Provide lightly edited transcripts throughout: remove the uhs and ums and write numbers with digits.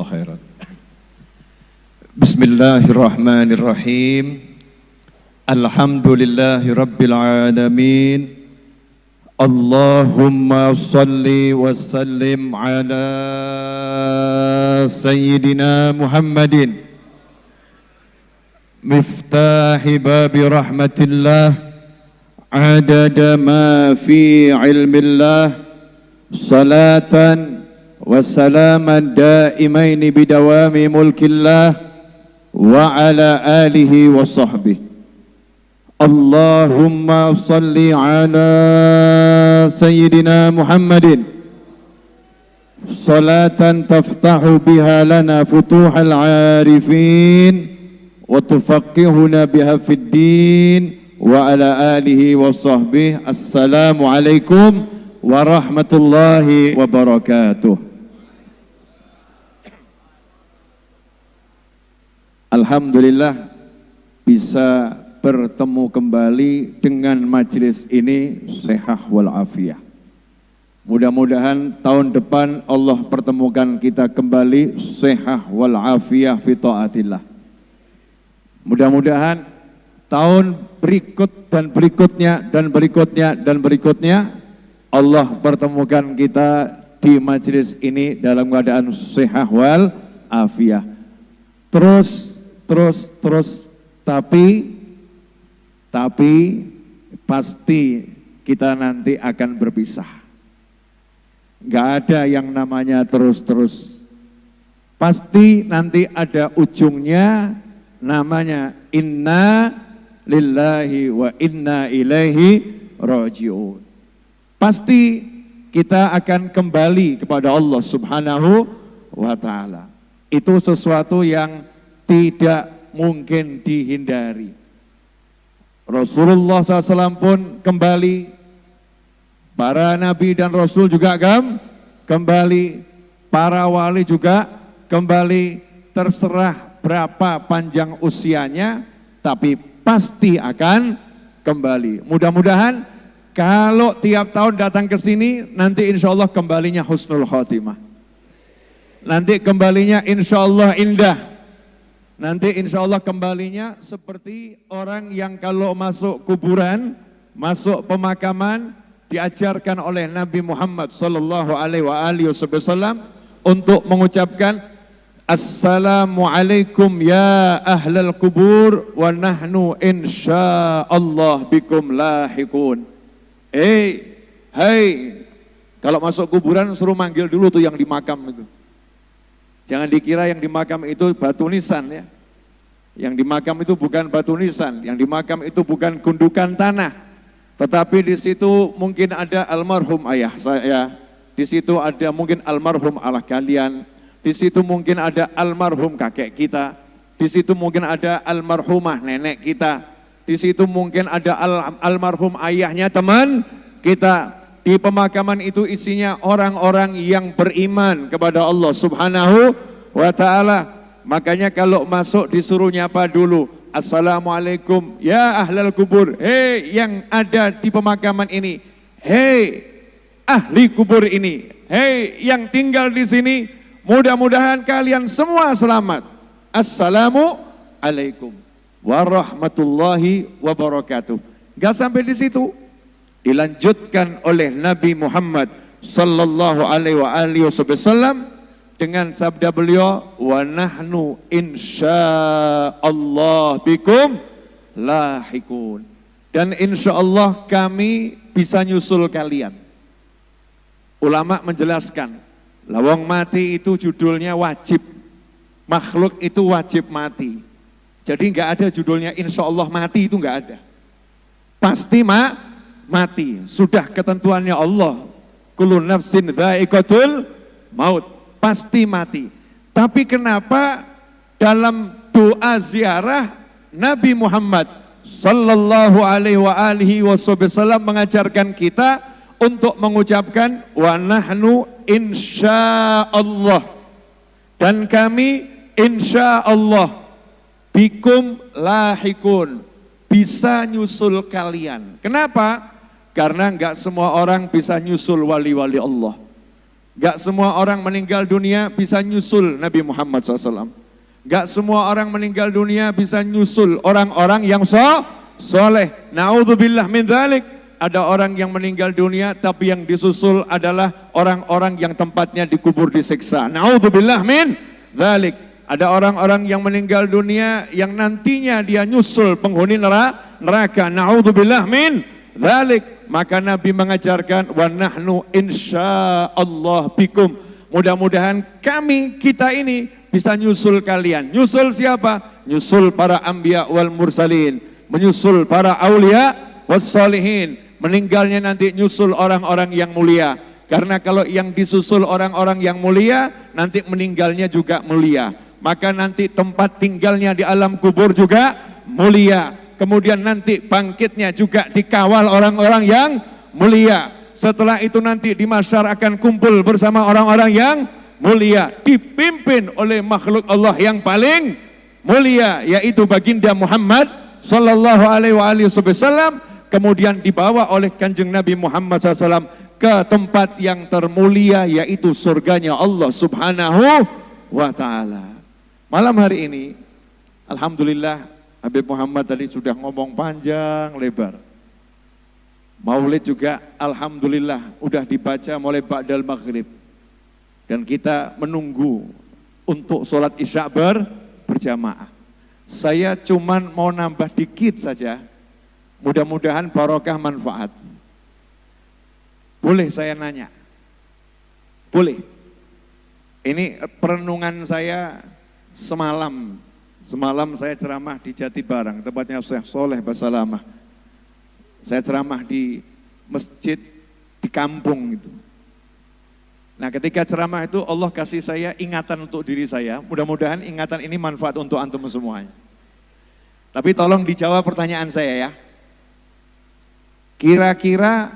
Jazakallah khairan. Bismillahirrahmanirrahim. Alhamdulillahi rabbil alamin. Allahumma salli wa sallim ala sayyidina Muhammadin miftahi babi rahmatillah adada ma fi ilmillah salatan wa salaman daimaini bidawami mulkillah wa ala alihi wa sahbihi. Allahumma salli ala sayyidina Muhammadin salatan taftahu biha lana futuhal arifin wa tufaqihuna biha fid din wa ala alihi wa sahbihi. Assalamu alaikum warahmatullahi wabarakatuh. Alhamdulillah bisa bertemu kembali dengan majelis ini sehat walafiat. Mudah-mudahan tahun depan Allah pertemukan kita kembali sehat walafiat fi taatillah. Mudah-mudahan tahun berikut dan berikutnya dan berikutnya dan berikutnya Allah pertemukan kita di majelis ini dalam keadaan sehat walafiat. Terus tapi pasti kita nanti akan berpisah. Enggak ada yang namanya terus-terus. Pasti nanti ada ujungnya, namanya inna lillahi wa inna ilaihi raji'un. Pasti kita akan kembali kepada Allah Subhanahu wa ta'ala. Itu sesuatu yang tidak mungkin dihindari. Rasulullah SAW pun kembali, para nabi dan rasul juga kembali, para wali juga kembali, terserah berapa panjang usianya, tapi pasti akan kembali. Mudah-mudahan kalau tiap tahun datang ke sini, nanti insya Allah kembalinya husnul khotimah. Nanti kembalinya insya Allah indah. Nanti insya Allah kembalinya seperti orang yang kalau masuk kuburan, masuk pemakaman, diajarkan oleh Nabi Muhammad sallallahu alaihi wasallam untuk mengucapkan Assalamualaikum ya ahlal kubur wa nahnu insyaallah bikum lahikun. Hey, kalau masuk kuburan suruh manggil dulu tuh yang di makam itu. Jangan dikira yang di makam itu batu nisan ya. Yang di makam itu bukan batu nisan, yang di makam itu bukan gundukan tanah. Tetapi di situ mungkin ada almarhum ayah saya, di situ ada mungkin almarhum Allah kalian, di situ mungkin ada almarhum kakek kita, di situ mungkin ada almarhumah nenek kita, di situ mungkin ada almarhum ayahnya teman kita. Di pemakaman itu isinya orang-orang yang beriman kepada Allah Subhanahu wa ta'ala. Makanya kalau masuk disuruh nyapa dulu. Assalamualaikum ya ahlal kubur. Hei yang ada di pemakaman ini. Hei ahli kubur ini. Hei yang tinggal di sini. Mudah-mudahan kalian semua selamat. Assalamualaikum warahmatullahi wabarakatuh. Gak sampai di situ. Dilanjutkan oleh Nabi Muhammad sallallahu alaihi wasallam dengan sabda beliau, wa nahnu insyaallah bikum lahikun. Dan insyaallah kami bisa nyusul kalian. Ulama menjelaskan, lawang mati itu judulnya wajib. Makhluk itu wajib mati. Jadi enggak ada judulnya insyaallah mati, itu enggak ada. Pasti mati, sudah ketentuannya Allah. Kullu nafsin dha'iqatul maut, pasti mati. Tapi kenapa dalam doa ziarah Nabi Muhammad sallallahu alaihi wasallam mengajarkan kita untuk mengucapkan wa nahnu insyaallah, dan kami insyaallah bikum lahikun, bisa nyusul kalian. Kenapa? Karena enggak semua orang bisa nyusul wali-wali Allah. Gak semua orang meninggal dunia bisa nyusul Nabi Muhammad SAW. Gak semua orang meninggal dunia bisa nyusul orang-orang yang soleh. Na'udzubillah min dzalik. Ada orang yang meninggal dunia tapi yang disusul adalah orang-orang yang tempatnya dikubur disiksa. Na'udzubillah min dzalik. Ada orang-orang yang meninggal dunia yang nantinya dia nyusul penghuni neraka. Na'udzubillah min dzalik. Maka Nabi mengajarkan wa nahnu insyaallah bikum. Mudah-mudahan kita ini bisa nyusul kalian. Nyusul siapa? Nyusul para anbiya wal mursalin, menyusul para aulia wassalihin. Meninggalnya nanti nyusul orang-orang yang mulia. Karena kalau yang disusul orang-orang yang mulia, nanti meninggalnya juga mulia. Maka nanti tempat tinggalnya di alam kubur juga mulia. Kemudian nanti bangkitnya juga dikawal orang-orang yang mulia. Setelah itu nanti di mahsyar akan kumpul bersama orang-orang yang mulia, dipimpin oleh makhluk Allah yang paling mulia, yaitu baginda Muhammad sallallahu alaihi wasallam. Kemudian dibawa oleh kanjeng Nabi Muhammad SAW ke tempat yang termulia, yaitu surganya Allah subhanahu wa ta'ala. Malam hari ini, alhamdulillah, Habib Muhammad tadi sudah ngomong panjang lebar. Maulid juga alhamdulillah udah dibaca mulai ba'dal maghrib. Dan kita menunggu untuk sholat isya berjamaah. Saya cuman mau nambah dikit saja, mudah-mudahan barokah manfaat. Boleh saya nanya? Boleh. Ini perenungan saya semalam. Semalam saya ceramah di Jatibarang, tempatnya Syekh Soleh Basalamah. Saya ceramah di masjid di kampung itu. Nah, ketika ceramah itu Allah kasih saya ingatan untuk diri saya. Mudah-mudahan ingatan ini manfaat untuk antum semuanya. Tapi tolong dijawab pertanyaan saya ya. Kira-kira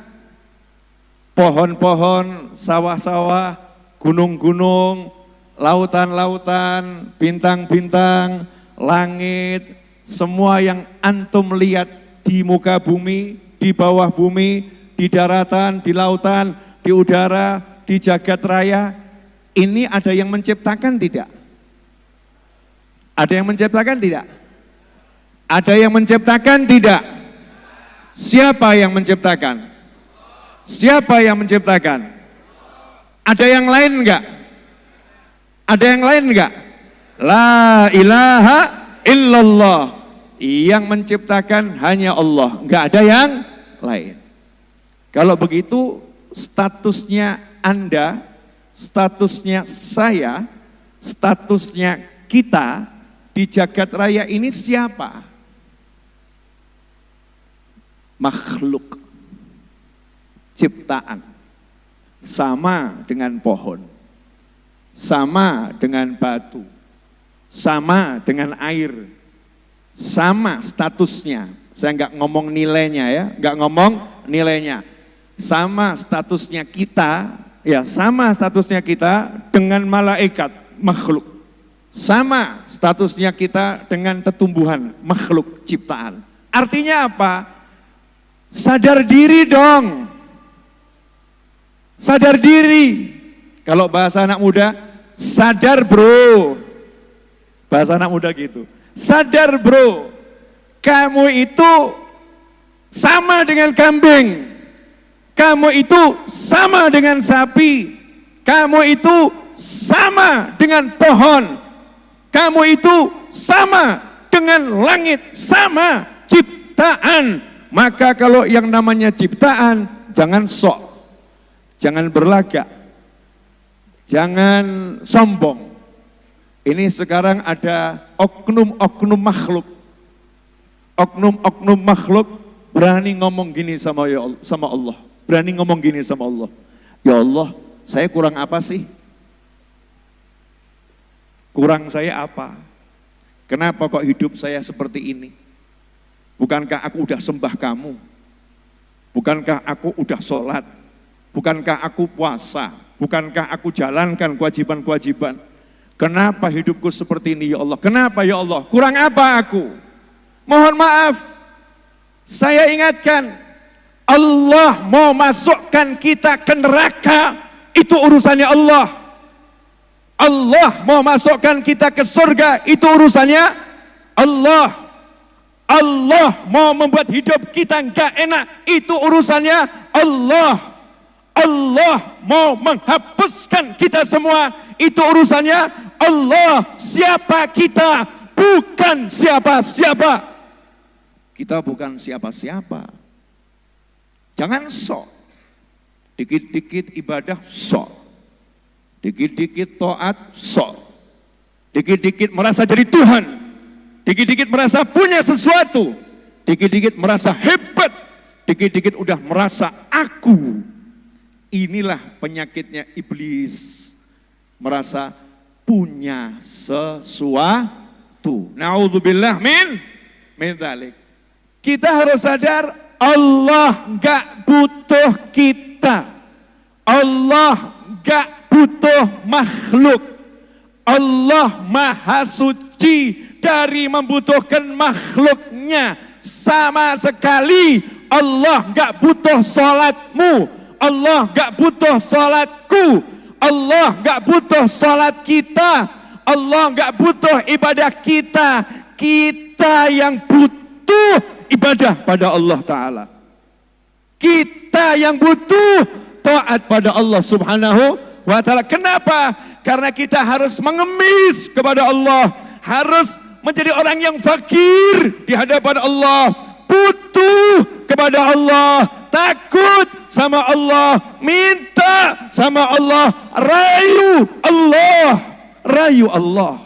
pohon-pohon, sawah-sawah, gunung-gunung, lautan-lautan, bintang-bintang, langit, semua yang antum lihat di muka bumi, di bawah bumi, di daratan, di lautan, di udara, di jagat raya, ini ada yang menciptakan tidak? Ada yang menciptakan tidak? Ada yang menciptakan tidak? Siapa yang menciptakan? Siapa yang menciptakan? Ada yang lain enggak? Ada yang lain enggak? La ilaha illallah. Yang menciptakan hanya Allah, enggak ada yang lain. Kalau begitu statusnya Anda, statusnya saya, statusnya kita di jagat raya ini siapa? Makhluk, ciptaan, sama dengan pohon, sama dengan batu, sama dengan air, sama statusnya. Saya nggak ngomong nilainya ya, nggak ngomong nilainya. Sama statusnya kita, ya sama statusnya kita dengan malaikat, makhluk. Sama statusnya kita dengan tetumbuhan, makhluk, ciptaan. Artinya apa? Sadar diri dong. Sadar diri. Kalau bahasa anak muda, sadar bro. Bahasa anak muda gitu. Sadar bro. Kamu itu sama dengan kambing. Kamu itu sama dengan sapi. Kamu itu sama dengan pohon. Kamu itu sama dengan langit. Sama ciptaan. Maka kalau yang namanya ciptaan, jangan sok. Jangan berlagak. Jangan sombong. Ini sekarang ada oknum-oknum makhluk. Oknum-oknum makhluk berani ngomong gini sama Allah. Berani ngomong gini sama Allah. Ya Allah, saya kurang apa sih? Kurang saya apa? Kenapa kok hidup saya seperti ini? Bukankah aku udah sembah kamu? Bukankah aku udah sholat? Bukankah aku puasa? Bukankah aku jalankan kewajiban-kewajiban? Kenapa hidupku seperti ini ya Allah? Kenapa ya Allah? Kurang apa aku? Mohon maaf, saya ingatkan, Allah mau masukkan kita ke neraka, itu urusannya Allah. Allah mau masukkan kita ke surga, itu urusannya Allah. Allah mau membuat hidup kita enggak enak, itu urusannya Allah. Allah mau menghapuskan kita semua, itu urusannya Allah. Siapa kita? Bukan siapa-siapa. Kita bukan siapa-siapa. Jangan sok. Dikit-dikit ibadah sok. Dikit-dikit taat sok. Dikit-dikit merasa jadi Tuhan. Dikit-dikit merasa punya sesuatu. Dikit-dikit merasa hebat. Dikit-dikit udah merasa aku. Inilah penyakitnya iblis. Merasa punya sesuatu. Na'udzubillah min dzalik. Kita harus sadar Allah gak butuh kita. Allah gak butuh makhluk. Allah maha suci dari membutuhkan makhluknya. Sama sekali Allah gak butuh salatmu. Allah gak butuh salatku. Allah gak butuh salat kita. Allah gak butuh ibadah kita. Kita yang butuh ibadah pada Allah Ta'ala. Kita yang butuh taat pada Allah Subhanahu wa Ta'ala. Kenapa? Karena kita harus mengemis kepada Allah. Harus menjadi orang yang fakir di hadapan Allah. Butuh kepada Allah. Takut sama Allah. Minta sama Allah. Rayu Allah. Rayu Allah.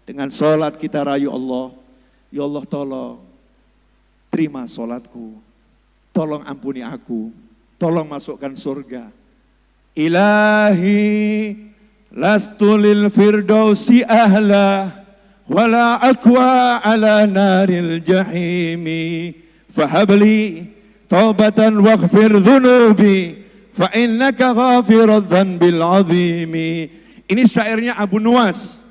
Dengan sholat kita rayu Allah. Ya Allah tolong. Terima sholatku. Tolong ampuni aku. Tolong masukkan surga. Ilahi lastu lil firdausi ahla wala aqwa ala naril jahimi fahabli taubatan waghfir dhunubi fa innaka ghafirudz dzanbil azimi. Ini syairnya Abu Nuwas.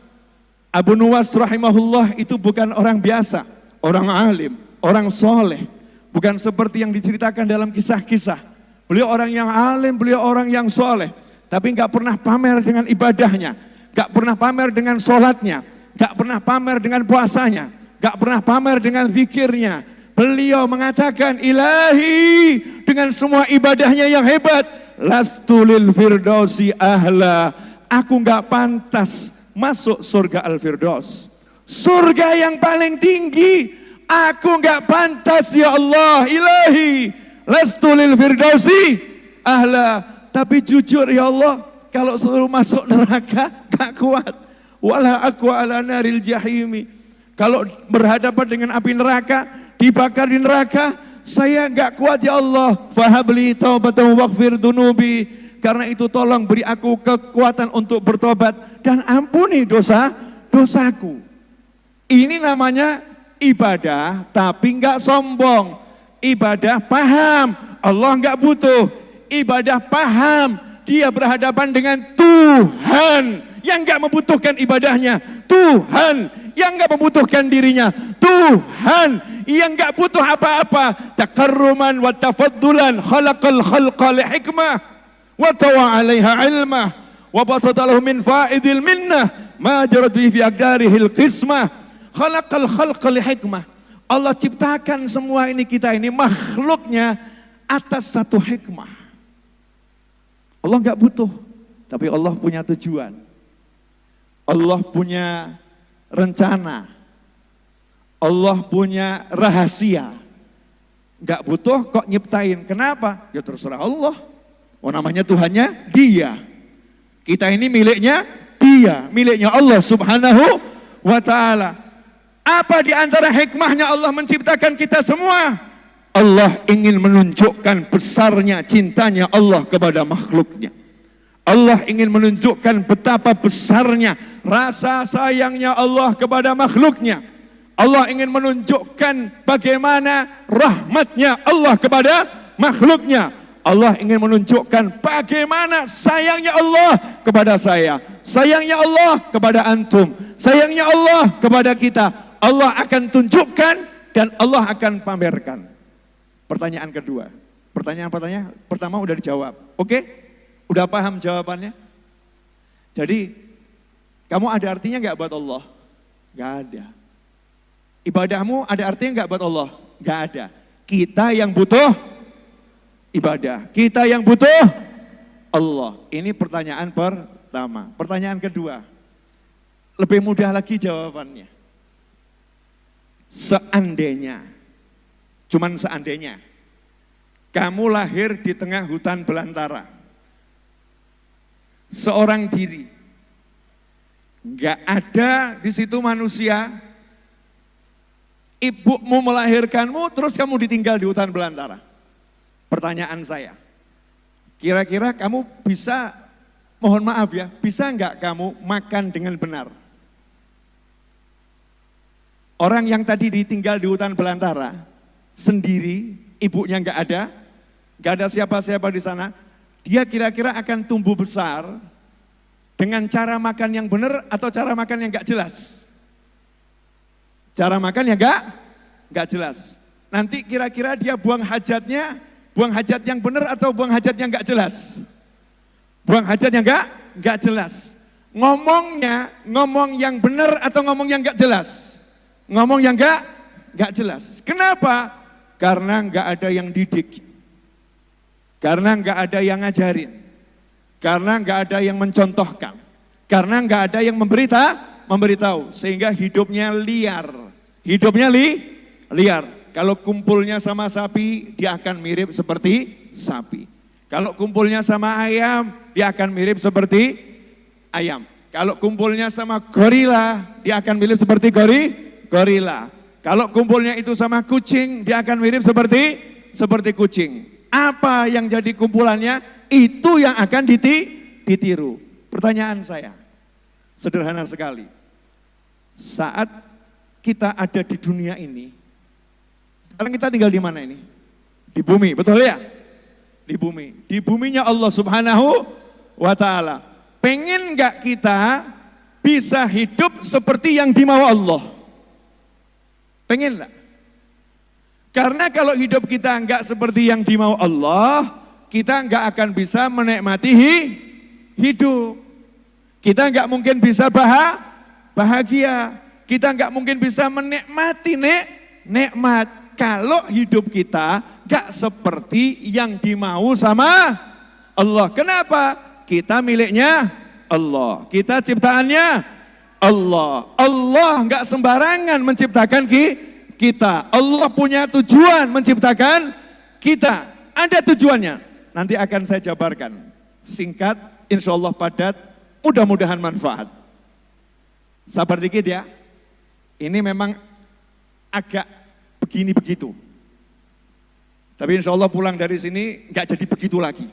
Abu Nuwas rahimahullah itu bukan orang biasa, orang alim, orang soleh. Bukan seperti yang diceritakan dalam kisah-kisah. Beliau orang yang alim, beliau orang yang soleh. Tapi gak pernah pamer dengan ibadahnya. Gak pernah pamer dengan sholatnya. Gak pernah pamer dengan puasanya. Gak pernah pamer dengan zikirnya. Beliau mengatakan, ilahi, dengan semua ibadahnya yang hebat. Lastu lil firdausi ahla. Aku gak pantas masuk surga al-firdaus. Surga yang paling tinggi. Aku gak pantas ya Allah, ilahi, lastu lil firdausi ahla. Tapi jujur ya Allah, kalau suruh masuk neraka gak kuat. Wala aqwa ala naril jahimi. Kalau berhadapan dengan api neraka, dibakar di neraka, saya gak kuat ya Allah. Fahabli taubatan waghfir dunubi. Karena itu tolong beri aku kekuatan untuk bertobat dan ampuni dosaku. Ini namanya ibadah tapi enggak sombong. Ibadah paham, Allah enggak butuh. Ibadah paham, dia berhadapan dengan Tuhan yang enggak membutuhkan ibadahnya. Tuhan yang enggak membutuhkan dirinya. Tuhan yang enggak butuh apa-apa. Takarruman wa tafaddulan khalaqal khalqa li hikmah wa tawa 'alaiha ilmah wa basata lahu min fa'idil minnah ma jarad bihi fi aqdarihil qismah. Khalaqal khalqa li hikmah. Allah ciptakan semua ini kita ini makhluknya atas satu hikmah. Allah enggak butuh, tapi Allah punya tujuan. Allah punya rencana. Allah punya rahasia. Enggak butuh kok nyiptain. Kenapa? Ya terserah Allah. Oh namanya Tuhannya Dia. Kita ini miliknya Dia, miliknya Allah Subhanahu wa Ta'ala. Apa di antara hikmahnya Allah menciptakan kita semua? Allah ingin menunjukkan besarnya cintanya Allah kepada makhluknya. Allah ingin menunjukkan betapa besarnya rasa sayangnya Allah kepada makhluknya. Allah ingin menunjukkan bagaimana rahmatnya Allah kepada makhluknya. Allah ingin menunjukkan bagaimana sayangnya Allah kepada saya. Sayangnya Allah kepada antum. Sayangnya Allah kepada kita. Allah akan tunjukkan dan Allah akan pamerkan. Pertanyaan kedua. Pertanyaan pertama udah dijawab. Oke? Udah paham jawabannya? Jadi, kamu ada artinya nggak buat Allah? Nggak ada. Ibadahmu ada artinya nggak buat Allah? Nggak ada. Kita yang butuh ibadah. Kita yang butuh Allah. Ini pertanyaan pertama. Pertanyaan kedua. Lebih mudah lagi jawabannya. Seandainya, cuman seandainya, kamu lahir di tengah hutan belantara. Seorang diri. Nggak ada di situ manusia. Ibumu melahirkanmu, terus kamu ditinggal di hutan belantara. Pertanyaan saya, kira-kira kamu bisa, mohon maaf ya, bisa nggak kamu makan dengan benar? Orang yang tadi ditinggal di hutan belantara, sendiri, ibunya nggak ada siapa-siapa di sana, dia kira-kira akan tumbuh besar dengan cara makan yang benar atau cara makan yang nggak jelas? Cara makan yang nggak jelas. Nanti kira-kira dia buang hajat yang benar atau buang hajat yang nggak jelas? Buang hajat yang nggak jelas. Ngomong yang benar atau ngomong yang nggak jelas? Ngomong yang nggak jelas. Kenapa? Karena nggak ada yang didik. Karena nggak ada yang ngajarin. Karena nggak ada yang mencontohkan. Karena nggak ada yang memberitahu. Sehingga hidupnya liar. Hidupnya liar. Kalau kumpulnya sama sapi, dia akan mirip seperti sapi. Kalau kumpulnya sama ayam, dia akan mirip seperti ayam. Kalau kumpulnya sama gorila, dia akan mirip seperti gorila. Kalau kumpulnya itu sama kucing, dia akan mirip seperti kucing. Apa yang jadi kumpulannya, itu yang akan ditiru. Pertanyaan saya, sederhana sekali. Saat kita ada di dunia ini, sekarang kita tinggal di mana ini? Di bumi, betul ya? Di bumi. Di buminya Allah Subhanahu wa Ta'ala. Pengen gak kita bisa hidup seperti yang dimau Allah? Pengen gak? Karena kalau hidup kita enggak seperti yang dimau Allah, kita enggak akan bisa menikmati hidup. Kita enggak mungkin bisa bahagia. Kita enggak mungkin bisa menikmati nikmat. Kalau hidup kita enggak seperti yang dimau sama Allah. Kenapa? Kita miliknya Allah. Kita ciptaannya Allah. Allah enggak sembarangan menciptakan kita. Allah punya tujuan menciptakan kita. Ada tujuannya. Nanti akan saya jabarkan. Singkat, insya Allah padat, mudah-mudahan manfaat. Sabar dikit ya. Ini memang agak begini begitu. Tapi insya Allah pulang dari sini nggak jadi begitu lagi.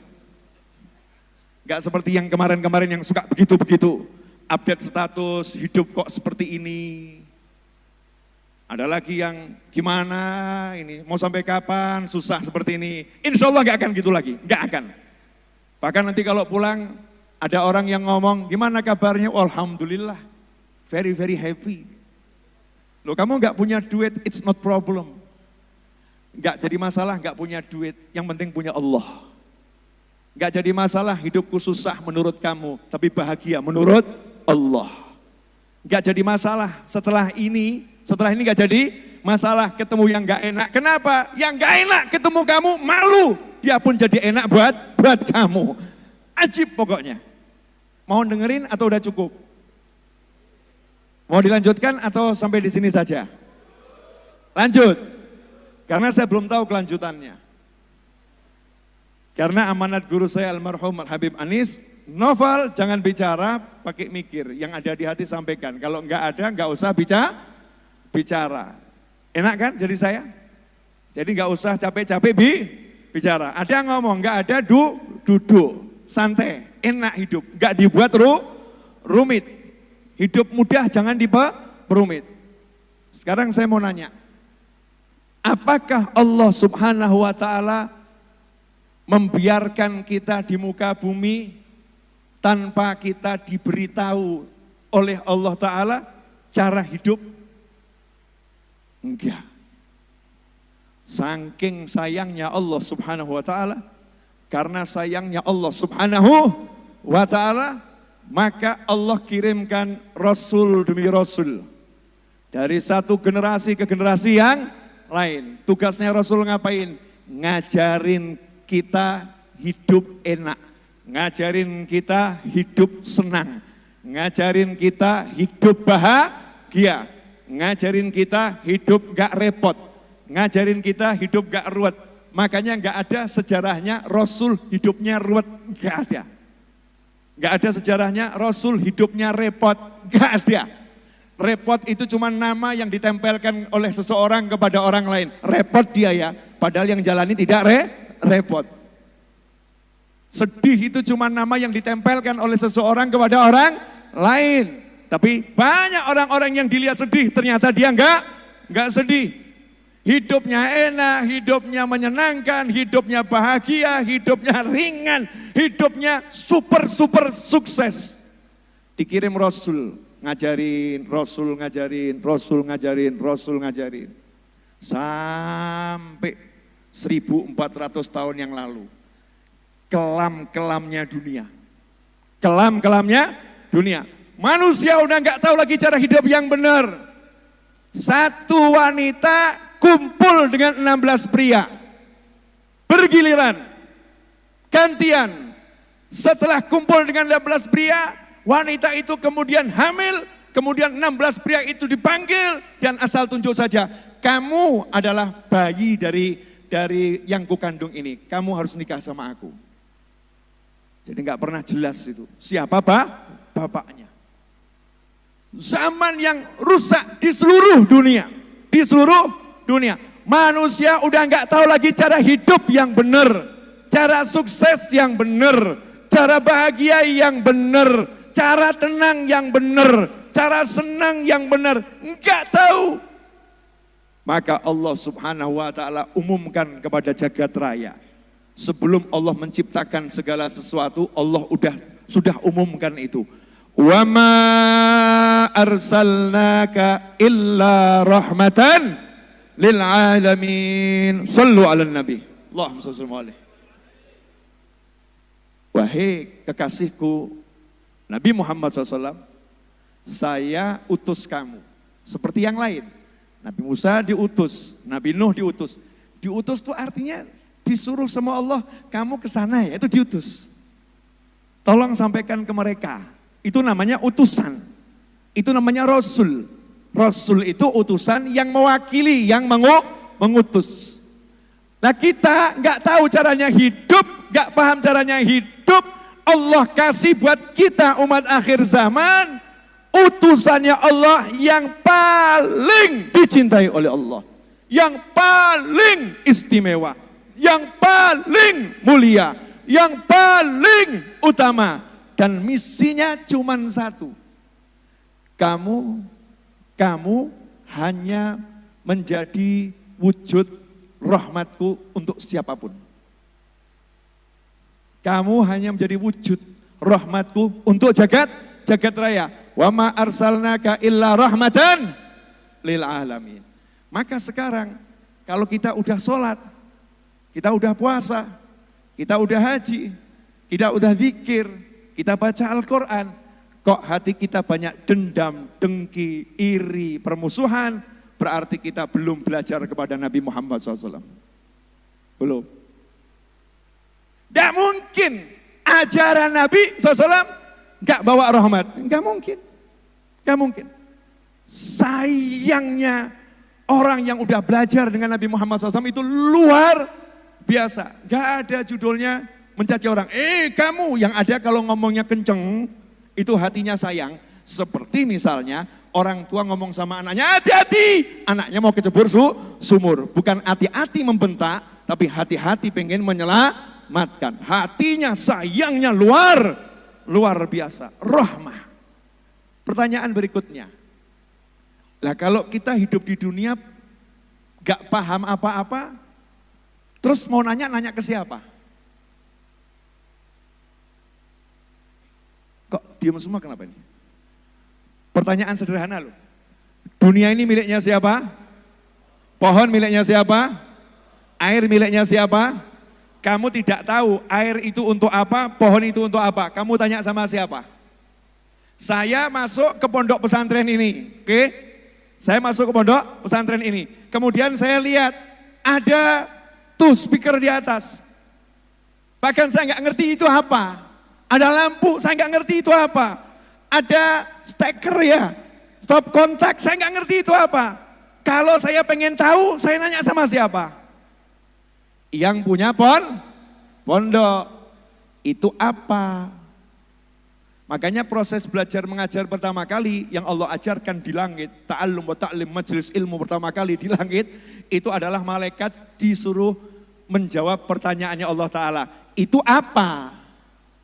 Nggak seperti yang kemarin-kemarin yang suka begitu-begitu. Update status, hidup kok seperti ini. Ada lagi yang gimana ini, mau sampai kapan, susah seperti ini. Insya Allah gak akan gitu lagi, gak akan. Bahkan nanti kalau pulang, ada orang yang ngomong, gimana kabarnya? Oh, alhamdulillah, very very happy. Loh kamu gak punya duit, it's not problem. Gak jadi masalah gak punya duit, yang penting punya Allah. Gak jadi masalah hidupku susah menurut kamu, tapi bahagia menurut Allah. Gak jadi masalah setelah ini gak jadi masalah ketemu yang gak enak. Kenapa? Yang gak enak ketemu kamu malu. Dia pun jadi enak buat kamu. Ajib pokoknya. Mau dengerin atau udah cukup? Mau dilanjutkan atau sampai di sini saja? Lanjut. Karena saya belum tahu kelanjutannya. Karena amanat guru saya almarhum Al-Habib Anis, novel jangan bicara pakai mikir. Yang ada di hati sampaikan. Kalau enggak ada enggak usah bicara. Enak kan jadi saya? Jadi nggak usah capek-capek bicara. Ada yang ngomong, nggak ada duduk, santai, enak hidup. Nggak dibuat rumit. Hidup mudah jangan diperumit. Sekarang saya mau nanya, apakah Allah Subhanahu wa Ta'ala membiarkan kita di muka bumi tanpa kita diberitahu oleh Allah Ta'ala cara hidup? Enggak. Saking sayangnya Allah Subhanahu wa Ta'ala, Karena sayangnya Allah Subhanahu wa ta'ala, maka Allah kirimkan Rasul demi Rasul. Dari satu generasi ke generasi yang lain. Tugasnya Rasul ngapain? Ngajarin kita hidup enak. Ngajarin kita hidup senang. Ngajarin kita hidup bahagia. Ngajarin kita hidup gak repot. Ngajarin kita hidup gak ruwet. Makanya gak ada sejarahnya Rasul hidupnya ruwet. Gak ada. Gak ada sejarahnya Rasul hidupnya repot. Gak ada. Repot itu cuma nama yang ditempelkan oleh seseorang kepada orang lain. Repot dia ya, padahal yang jalani tidak repot. Sedih itu cuma nama yang ditempelkan oleh seseorang kepada orang lain. Tapi banyak orang-orang yang dilihat sedih, ternyata dia enggak sedih. Hidupnya enak, hidupnya menyenangkan, hidupnya bahagia, hidupnya ringan, hidupnya super sukses. Dikirim Rasul, ngajarin, Rasul ngajarin, Rasul ngajarin, Rasul ngajarin. Sampai 1400 tahun yang lalu. Kelam-kelamnya dunia. Kelam-kelamnya dunia. Manusia udah nggak tahu lagi cara hidup yang benar. Satu wanita kumpul dengan 16 pria. Bergiliran. Gantian. Setelah kumpul dengan 16 pria, wanita itu kemudian hamil, kemudian 16 pria itu dipanggil dan asal tunjuk saja, kamu adalah bayi dari yang kukandung ini, kamu harus nikah sama aku. Jadi nggak pernah jelas itu siapa bapaknya. Zaman yang rusak di seluruh dunia, manusia udah nggak tahu lagi cara hidup yang benar, cara sukses yang benar, cara bahagia yang benar, cara tenang yang benar, cara senang yang benar, enggak tahu. Maka Allah Subhanahu wa ta'ala umumkan kepada jagat raya. Sebelum Allah menciptakan segala sesuatu, Allah sudah umumkan itu. Wa ma arsalnaka illa rahmatan lil alamin. Shallu 'alan nabi. Allahumma shalli alaihi. Wahai kekasihku Nabi Muhammad SAW, saya utus kamu seperti yang lain. Nabi Musa diutus, Nabi Nuh diutus. Diutus itu artinya disuruh sama Allah, kamu ke sana ya, itu diutus. Tolong sampaikan ke mereka. Itu namanya utusan. Itu namanya Rasul. Rasul itu utusan yang mewakili, yang mengutus. Nah kita nggak tahu caranya hidup, nggak paham caranya hidup. Allah kasih buat kita umat akhir zaman, utusannya Allah yang paling dicintai oleh Allah, yang paling istimewa, yang paling mulia, yang paling utama, dan misinya cuma satu. Kamu hanya menjadi wujud rahmatku untuk siapapun. Kamu hanya menjadi wujud rahmatku untuk jagat raya. Wa ma arsalnaka illa rahmatan lil alamin. Maka sekarang kalau kita udah sholat, kita udah puasa, kita udah haji, kita udah zikir, kita baca Al-Quran, kok hati kita banyak dendam, dengki, iri, permusuhan, berarti kita belum belajar kepada Nabi Muhammad SAW. Belum. Tidak mungkin ajaran Nabi SAW gak bawa rahmat. Gak mungkin. Gak mungkin. Sayangnya orang yang udah belajar dengan Nabi Muhammad SAW itu luar biasa. Gak ada judulnya mencaci orang. Kamu yang ada kalau ngomongnya kenceng, itu hatinya sayang. Seperti misalnya orang tua ngomong sama anaknya, hati-hati. Anaknya mau kecebur sumur. Bukan hati-hati membentak, tapi hati-hati pengen menyelamatkan. Hatinya, sayangnya luar biasa. Rahmah. Pertanyaan berikutnya. Lah kalau kita hidup di dunia gak paham apa-apa, terus mau nanya ke siapa? Kok diam semua kenapa ini? Pertanyaan sederhana loh. Dunia ini miliknya siapa? Pohon miliknya siapa? Air miliknya siapa? kamu tidak tahu air itu untuk apa, pohon itu untuk apa. Kamu tanya sama siapa? Saya masuk ke pondok pesantren ini, oke? Saya masuk ke pondok pesantren ini. Kemudian saya lihat ada tuh speaker di atas. Bahkan saya nggak ngerti itu apa. Ada lampu, saya nggak ngerti itu apa. Ada steker ya, stop kontak, saya nggak ngerti itu apa. Kalau saya pengen tahu, saya nanya sama siapa? Yang punya pondok. Itu apa? Makanya proses belajar mengajar pertama kali yang Allah ajarkan di langit, ta'allum wa ta'lim, majelis ilmu pertama kali di langit, itu adalah malaikat disuruh menjawab pertanyaannya Allah Ta'ala. Itu apa?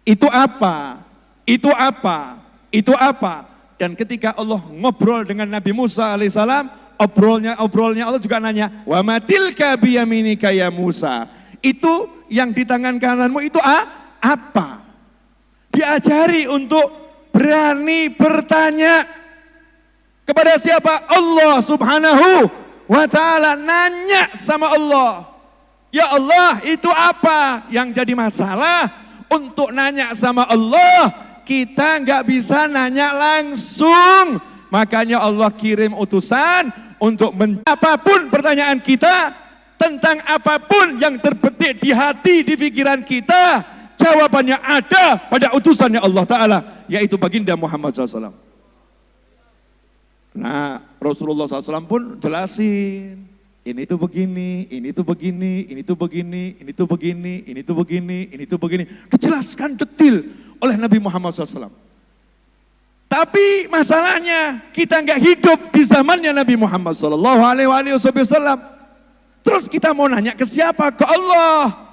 Itu apa? Itu apa? Itu apa? Dan ketika Allah ngobrol dengan Nabi Musa alaihissalam, obrolnya Allah juga nanya, wa ma tilka biyaminika ya Musa. Itu yang di tangan kananmu itu apa? Diajari untuk berani bertanya kepada siapa? Allah Subhanahu wa ta'ala, nanya sama Allah. Ya Allah, itu apa? Yang jadi masalah untuk nanya sama Allah, kita nggak bisa nanya langsung. Makanya Allah kirim utusan untuk apapun pertanyaan kita, tentang apapun yang terbetik di hati, di pikiran kita, jawabannya ada pada utusannya Allah Ta'ala, yaitu baginda Muhammad SAW. Nah, Rasulullah SAW pun jelasin, ini tuh begini, ini tuh begini, ini tuh begini, ini tuh begini, ini tuh begini, ini tuh begini. Dijelaskan detil oleh Nabi Muhammad SAW. Tapi masalahnya kita nggak hidup di zamannya Nabi Muhammad SAW. Terus kita mau nanya ke siapa? Ke Allah.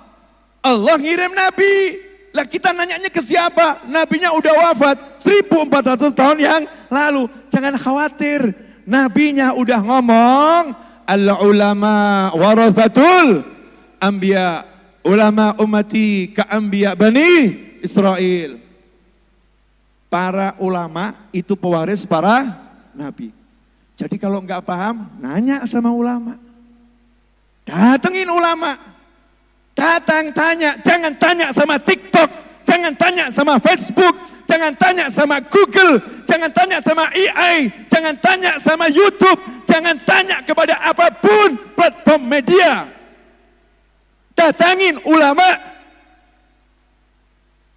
Allah ngirim Nabi. Lah kita nanyanya ke siapa? Nabinya udah wafat 1400 tahun yang lalu. Jangan khawatir. Nabinya udah ngomong, al-ulama warathatul anbiya. Ulama ummati ka anbiya bani Israel. Para ulama itu pewaris para nabi. Jadi kalau nggak paham, nanya sama ulama. Datengin ulama. Datang tanya, jangan tanya sama TikTok, jangan tanya sama Facebook, jangan tanya sama Google, jangan tanya sama AI, jangan tanya sama YouTube, jangan tanya kepada apapun platform media. Datangin ulama.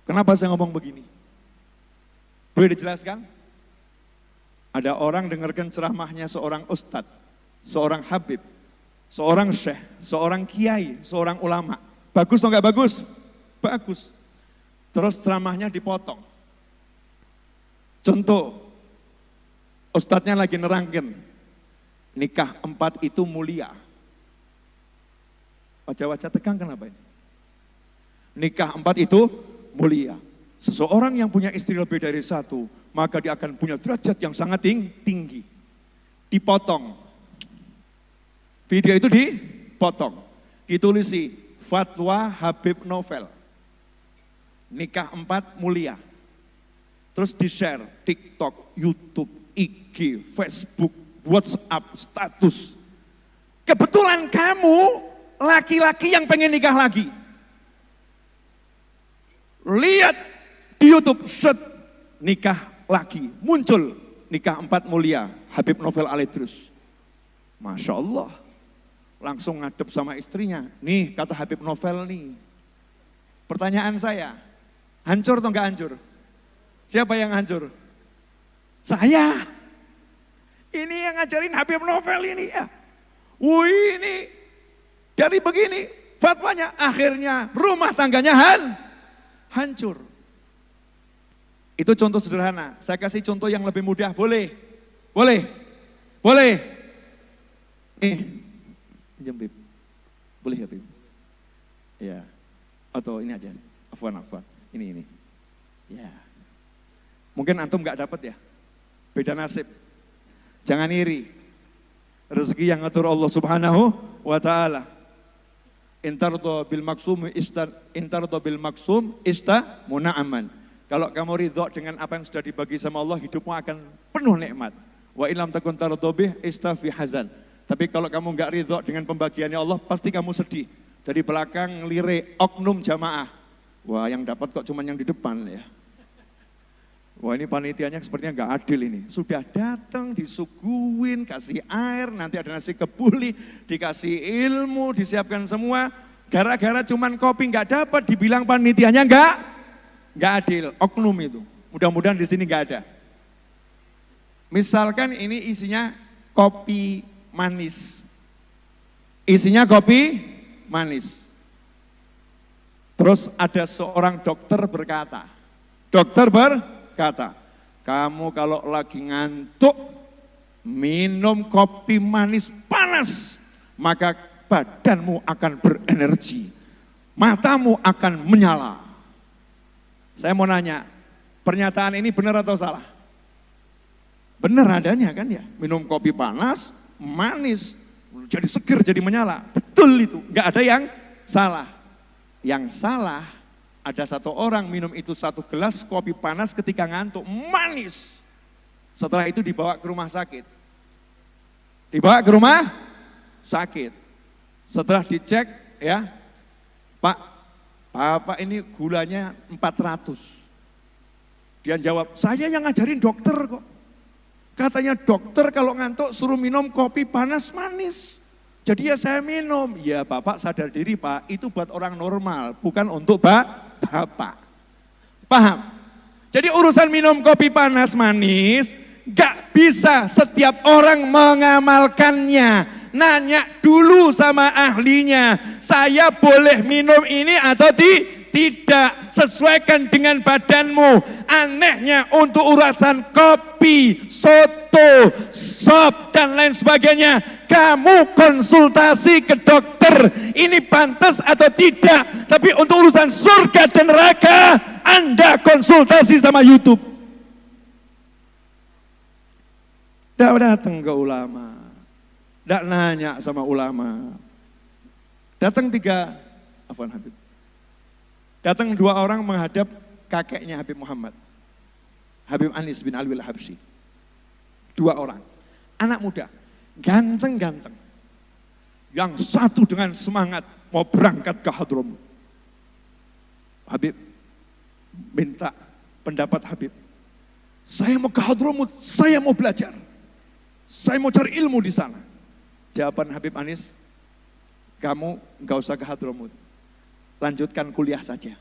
Kenapa saya ngomong begini? Boleh dijelaskan? Ada orang dengarkan ceramahnya seorang ustadz, seorang habib, seorang syekh, seorang kiai, seorang ulama. Bagus atau enggak bagus? Bagus. Terus ceramahnya dipotong. Contoh, ustadznya lagi nerangin, nikah 4 itu mulia. Wajah-wajah tegang kenapa ini? Nikah 4 itu mulia. Seseorang yang punya istri lebih dari 1, maka dia akan punya derajat yang sangat tinggi. Dipotong. Video itu dipotong. Ditulisi fatwa Habib Novel. Nikah 4 mulia. Terus di-share TikTok, YouTube, IG, Facebook, WhatsApp, status. Kebetulan kamu laki-laki yang pengen nikah lagi. Lihat di YouTube, set nikah lagi, muncul nikah 4 mulia, Habib Novel Al-Idrus. Masya Allah, langsung ngadep sama istrinya. Nih kata Habib Novel nih, pertanyaan saya, hancur atau enggak hancur? Siapa yang hancur? Saya. Ini yang ngajarin Habib Novel ini ya. Wih ini, dari begini fatwanya, akhirnya rumah tangganya hancur. Itu contoh sederhana. Saya kasih contoh yang lebih mudah, boleh? Boleh? Boleh? Pinjam Bib. Boleh ya Bib? Ya. Atau ini aja. Afwan. Ini. Ya. Mungkin antum gak dapat ya. Beda nasib. Jangan iri. Rezeki yang ngatur Allah Subhanahu wa ta'ala. Intardo bil maksum ista muna'aman. Kalau kamu ridho dengan apa yang sudah dibagi sama Allah, hidupmu akan penuh nikmat. Wa ilam takun tardo bih ista fi hazan. Tapi kalau kamu enggak ridho dengan pembagiannya Allah, pasti kamu sedih. dari belakang lirik oknum jamaah. Wah, yang dapat kok cuma yang di depan ya. Wah, ini panitianya sepertinya nggak adil ini. Sudah datang, disuguhin, kasih air, nanti ada nasi kebuli, dikasih ilmu, disiapkan semua. Gara-gara cuman kopi nggak dapat, dibilang panitianya nggak adil. Oknum itu. Mudah-mudahan di sini nggak ada. Misalkan ini isinya kopi manis. Isinya kopi manis. Terus ada seorang dokter berkata, kamu kalau lagi ngantuk, minum kopi manis panas, maka badanmu akan berenergi, matamu akan menyala. Saya mau nanya, pernyataan ini benar atau salah? Benar adanya kan ya, minum kopi panas, manis, jadi seger, jadi menyala. Betul itu, nggak ada yang salah. Yang salah, ada satu orang minum itu 1 gelas kopi panas ketika ngantuk, manis. Setelah itu dibawa ke rumah sakit. Setelah dicek ya, Bapak ini gulanya 400. Dia jawab, saya yang ngajarin dokter kok. Katanya dokter kalau ngantuk suruh minum kopi panas manis. Jadi ya saya minum. Ya Bapak sadar diri Pak, itu buat orang normal, bukan untuk Bapak. Paham? Jadi urusan minum kopi panas manis, gak bisa setiap orang mengamalkannya. Nanya dulu sama ahlinya, saya boleh minum ini atau tidak, sesuaikan dengan badanmu. Anehnya untuk urusan kopi, soto, sop, dan lain sebagainya, kamu konsultasi ke dokter, ini pantas atau tidak. Tapi untuk urusan surga dan neraka, Anda konsultasi sama YouTube. Tidak datang ke ulama, tidak nanya sama ulama. Datang 2 orang menghadap kakeknya Habib Muhammad, Habib Anis bin Alwi al-Habsyi. 2 orang, anak muda, ganteng-ganteng. Yang satu dengan semangat mau berangkat ke Hadramut. Habib minta pendapat Habib. Saya mau ke Hadramut, saya mau belajar. Saya mau cari ilmu di sana. Jawaban Habib Anis, kamu enggak usah ke Hadramut. Lanjutkan kuliah saja.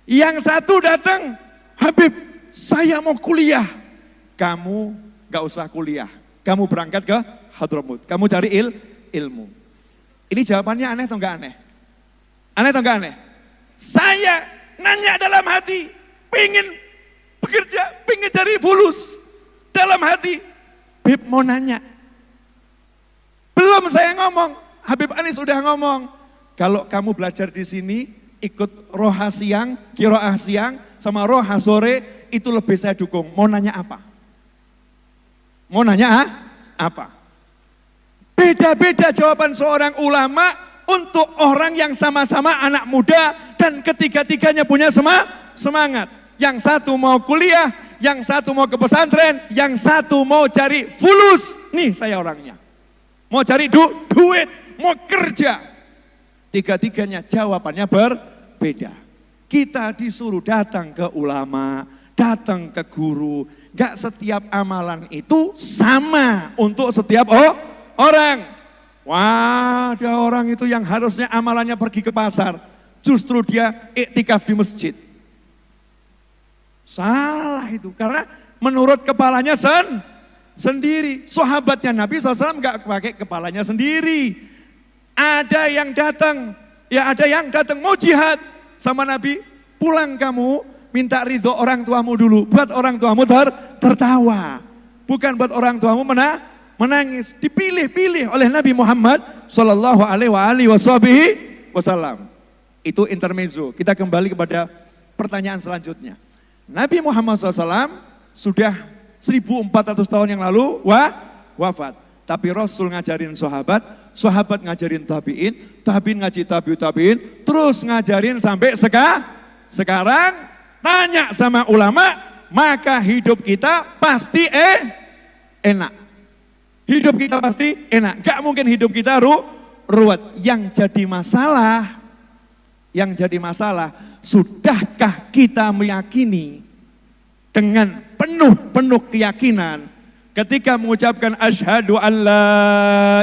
Yang satu datang, Habib, saya mau kuliah. Kamu gak usah kuliah. Kamu berangkat ke Hadramut. Kamu cari ilmu. Ini jawabannya aneh atau enggak aneh? Aneh atau enggak aneh? Saya nanya dalam hati, pengen bekerja, pengen cari fulus. Dalam hati, Habib mau nanya. Belum saya ngomong. Habib Anis sudah ngomong, kalau kamu belajar di sini, ikut roha siang, kiroah siang, sama roha sore, itu lebih saya dukung. Mau nanya apa? Beda-beda jawaban seorang ulama untuk orang yang sama-sama anak muda dan ketiga-tiganya punya semangat. Yang satu mau kuliah, yang satu mau ke pesantren, yang satu mau cari fulus. Nih saya orangnya. Mau cari duit. Mau kerja, 3-tiganya jawabannya berbeda. Kita disuruh datang ke ulama, datang ke guru. Gak setiap amalan itu sama untuk setiap orang. Wah, ada orang itu yang harusnya amalannya pergi ke pasar, justru dia iktikaf di masjid. Salah itu, karena menurut kepalanya sendiri. Sahabatnya Nabi SAW gak pakai kepalanya sendiri. Ada yang datang mau jihad sama Nabi, pulang kamu minta ridho orang tuamu dulu, buat orang tuamu tertawa, bukan buat orang tuamu menangis. Dipilih-pilih oleh Nabi Muhammad Sallallahu Alaihi Wasallam. Itu intermezzo. Kita kembali kepada pertanyaan selanjutnya. Nabi Muhammad SAW sudah 1400 tahun yang lalu wafat. Tapi Rasul ngajarin sahabat ngajarin tabi'in ngaji tabi'in, terus ngajarin sampai sekarang. Tanya sama ulama, maka hidup kita pasti enak. Hidup kita pasti enak, gak mungkin hidup kita ruwet. Yang jadi masalah, sudahkah kita meyakini dengan penuh keyakinan ketika mengucapkan asyhadu an la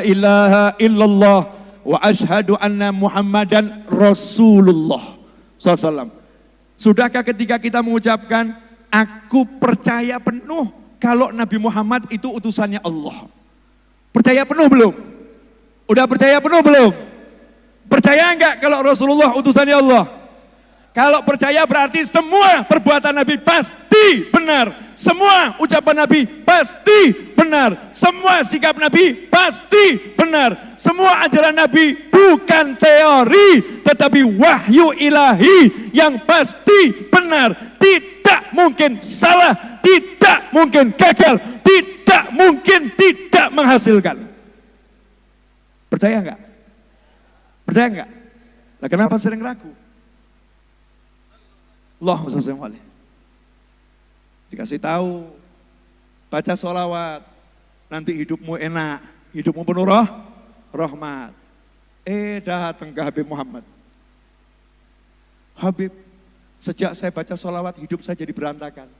ilaha illallah wa asyhadu anna Muhammadan Rasulullah SAW. Sudahkah ketika kita mengucapkan aku percaya penuh kalau Nabi Muhammad itu utusannya Allah? Percaya penuh belum? Udah percaya penuh belum? Percaya enggak kalau Rasulullah utusannya Allah? Kalau percaya berarti semua perbuatan Nabi pasti benar. Semua ucapan Nabi pasti benar. Semua sikap Nabi pasti benar. Semua ajaran Nabi bukan teori, tetapi wahyu ilahi yang pasti benar. Tidak mungkin salah, tidak mungkin gagal, tidak mungkin tidak menghasilkan. Percaya enggak? Percaya enggak? Nah, kenapa sering ragu? Allahumma sholli alaihi. Dikasih tahu, baca sholawat, nanti hidupmu enak, hidupmu penuh rahmat. Datang ke Habib Muhammad. Habib, sejak saya baca sholawat, hidup saya jadi berantakan.